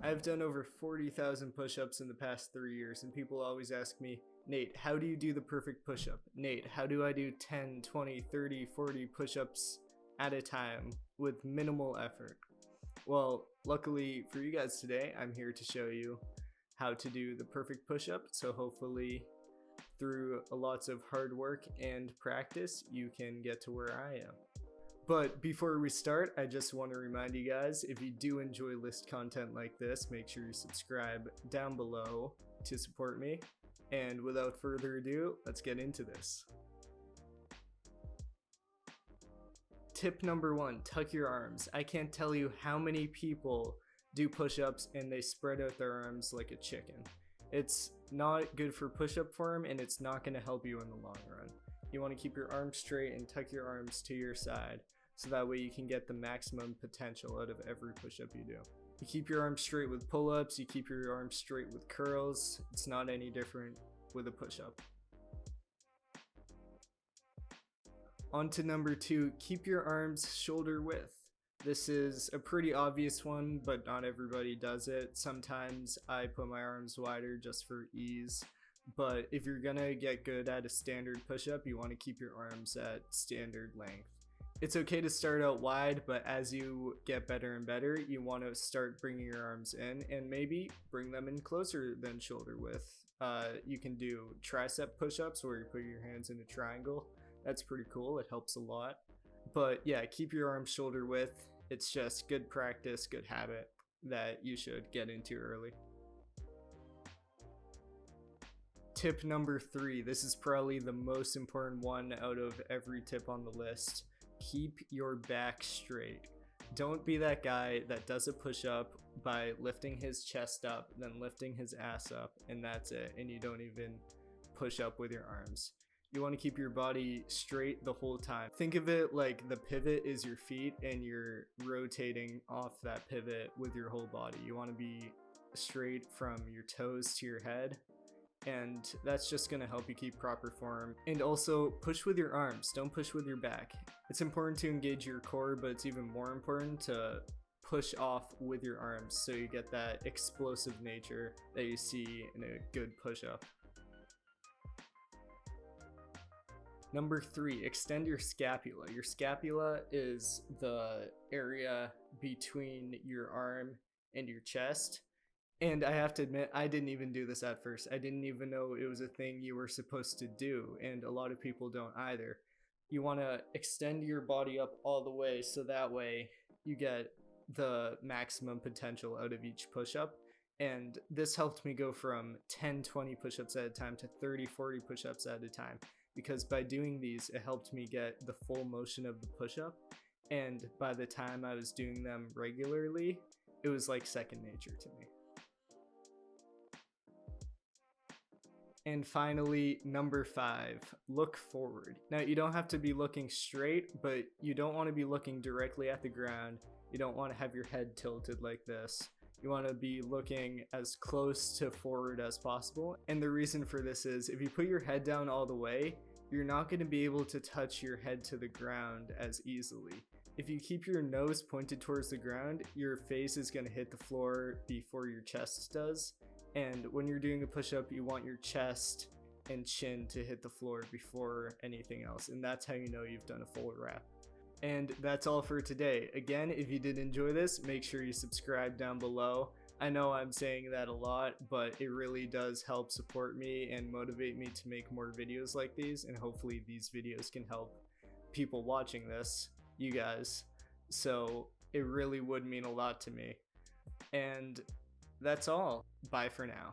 I've done over 40,000 push-ups in the past 3 years, and people always ask me, Nate, how do you do the perfect push-up? Nate, how do I do 10, 20, 30, 40 push-ups at a time with minimal effort? Well, luckily for you guys today, I'm here to show you how to do the perfect push-up. So hopefully through lots of hard work and practice, you can get to where I am. But before we start, I just want to remind you guys, if you do enjoy list content like this, make sure you subscribe down below to support me. And without further ado, let's get into this. Tip number 1, tuck your arms. I can't tell you how many people do push-ups and they spread out their arms like a chicken. It's not good for push-up form, and it's not going to help you in the long run. You want to keep your arms straight and tuck your arms to your side, so that way you can get the maximum potential out of every push-up you do. You keep your arms straight with pull-ups, you keep your arms straight with curls. It's not any different with a push-up. On to number 2, keep your arms shoulder width. This is a pretty obvious one, but not everybody does it. Sometimes I put my arms wider just for ease, but if you're gonna get good at a standard push-up, you want to keep your arms at standard length. It's okay to start out wide, but as you get better and better, you want to start bringing your arms in and maybe bring them in closer than shoulder width. You can do tricep push-ups where you put your hands in a triangle. That's pretty cool. It helps a lot. But yeah, keep your arms shoulder width. It's just good practice, good habit that you should get into early. Tip number 3. This is probably the most important one out of every tip on the list. Keep your back straight. Don't be that guy that does a push-up by lifting his chest up, then lifting his ass up, and that's it, and you don't even push up with your arms. You want to keep your body straight the whole time. Think of it like the pivot is your feet and you're rotating off that pivot with your whole body. You want to be straight from your toes to your head, and that's just going to help you keep proper form. And also push with your arms, don't push with your back. It's important to engage your core, but it's even more important to push off with your arms so you get that explosive nature that you see in a good push-up. Number 3, extend your scapula. Your scapula is the area between your arm and your chest. And I have to admit, I didn't even do this at first. I didn't even know it was a thing you were supposed to do, and a lot of people don't either. You want to extend your body up all the way so that way you get the maximum potential out of each push-up. And this helped me go from 10, 20 push-ups at a time to 30, 40 push-ups at a time. Because by doing these, it helped me get the full motion of the push-up. And by the time I was doing them regularly, it was like second nature to me. And finally, number 5, look forward. Now, you don't have to be looking straight, but you don't want to be looking directly at the ground. You don't want to have your head tilted like this. You want to be looking as close to forward as possible. And the reason for this is if you put your head down all the way, you're not going to be able to touch your head to the ground as easily. If you keep your nose pointed towards the ground, your face is going to hit the floor before your chest does. And when you're doing a push-up, you want your chest and chin to hit the floor before anything else. And that's how you know you've done a full rep. And that's all for today. Again, if you did enjoy this, make sure you subscribe down below. I know I'm saying that a lot, but it really does help support me and motivate me to make more videos like these, and hopefully these videos can help people watching this, you guys. So it really would mean a lot to me. And that's all. Bye for now.